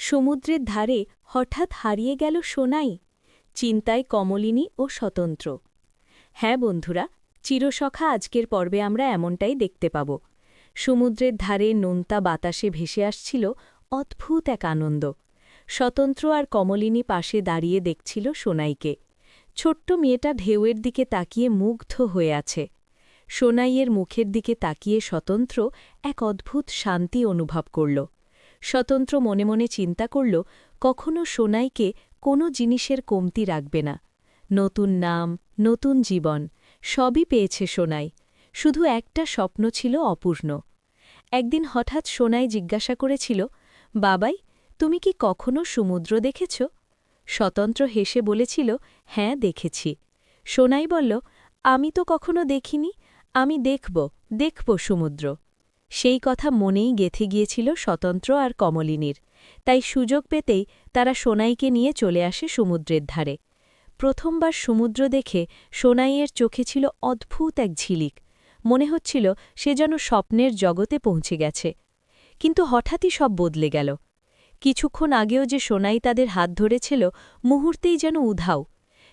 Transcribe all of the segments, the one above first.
সমুদ্রের ধারে হঠাৎ হারিয়ে গেল সোনাই। চিন্তায় কমলিনী ও স্বতন্ত্র। হ্যাঁ বন্ধুরা, চিরসখা আজকের পর্বে আমরা এমনটাই দেখতে পাব। সমুদ্রের ধারে নোনতা বাতাসে ভেসে আসছিল অদ্ভুত এক আনন্দ। স্বতন্ত্র আর কমলিনী পাশে দাঁড়িয়ে দেখছিল সোনাইকে। ছোট্ট মেয়েটা ঢেউয়ের দিকে তাকিয়ে মুগ্ধ হয়ে আছে। সোনাইয়ের মুখের দিকে তাকিয়ে স্বতন্ত্র এক অদ্ভুত শান্তি অনুভব করল। স্বতন্ত্র মনে মনে চিন্তা করল, কখনো সোনাইকে কোনো জিনিসের কমতি রাখবে না। নতুন নাম, নতুন জীবন, সবই পেয়েছে সোনাই। শুধু একটা স্বপ্ন ছিল অপূর্ণ। একদিন হঠাৎ সোনাই জিজ্ঞাসা করেছিল, বাবাই, তুমি কি কখনো সমুদ্র দেখেছ? স্বতন্ত্র হেসে বলেছিল, হ্যাঁ দেখেছি। সোনাই বলল, আমি তো কখনো দেখিনি, আমি দেখব সমুদ্র। সেই কথা মনেই গেঁথে গিয়েছিল স্বতন্ত্র আর কমলিনীর। তাই সুযোগ পেতেই তারা সোনাইকে নিয়ে চলে আসে সমুদ্রের ধারে। প্রথমবার সমুদ্র দেখে সোনাইয়ের চোখে ছিল অদ্ভুত এক ঝিলিক। মনে হচ্ছিল সে যেন স্বপ্নের জগতে পৌঁছে গেছে। কিন্তু হঠাৎই সব বদলে গেল। কিছুক্ষণ আগেও যে সোনাই তাদের হাত ধরেছিল, মুহূর্তেই যেন উধাও।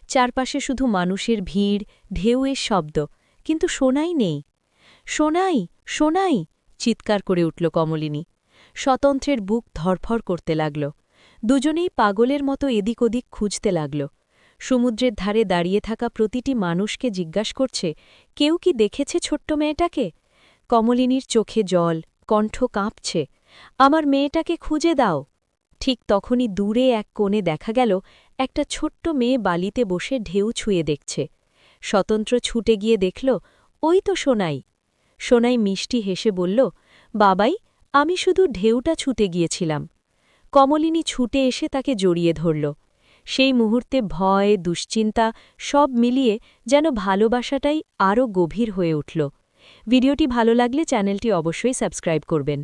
চারপাশে শুধু মানুষের ভিড়, ঢেউয়ের শব্দ, কিন্তু সোনাই নেই। সোনাই, সোনাই, চিৎকার করে উঠল কমলিনী। স্বতন্ত্রের বুক ধরফর করতে লাগল। দুজনেই পাগলের মতো এদিক ওদিক খুঁজতে লাগল। সমুদ্রের ধারে দাঁড়িয়ে থাকা প্রতিটি মানুষকে জিজ্ঞাসা করছে, কেউ কি দেখেছে ছোট্ট মেয়েটাকে? কমলিনীর চোখে জল, কণ্ঠ কাঁপছে, আমার মেয়েটাকে খুঁজে দাও। ঠিক তখনই দূরে এক কোণে দেখা গেল একটা ছোট্ট মেয়ে বালিতে বসে ঢেউ ছুঁয়ে দেখছে। স্বতন্ত্র ছুটে গিয়ে দেখল, ওই তো সোনাই। সোনাই মিষ্টি হেসে বলল, বাবাই, আমি শুধু ঢেউটা ছুটে গিয়েছিলাম। কমলিনী ছুটে এসে তাকে জড়িয়ে ধরল। সেই মুহূর্তে ভয়, দুশ্চিন্তা সব মিলিয়ে যেন ভালোবাসাটাই আরও গভীর হয়ে উঠল। ভিডিওটি ভালো লাগলে চ্যানেলটি অবশ্যই সাবস্ক্রাইব করবেন।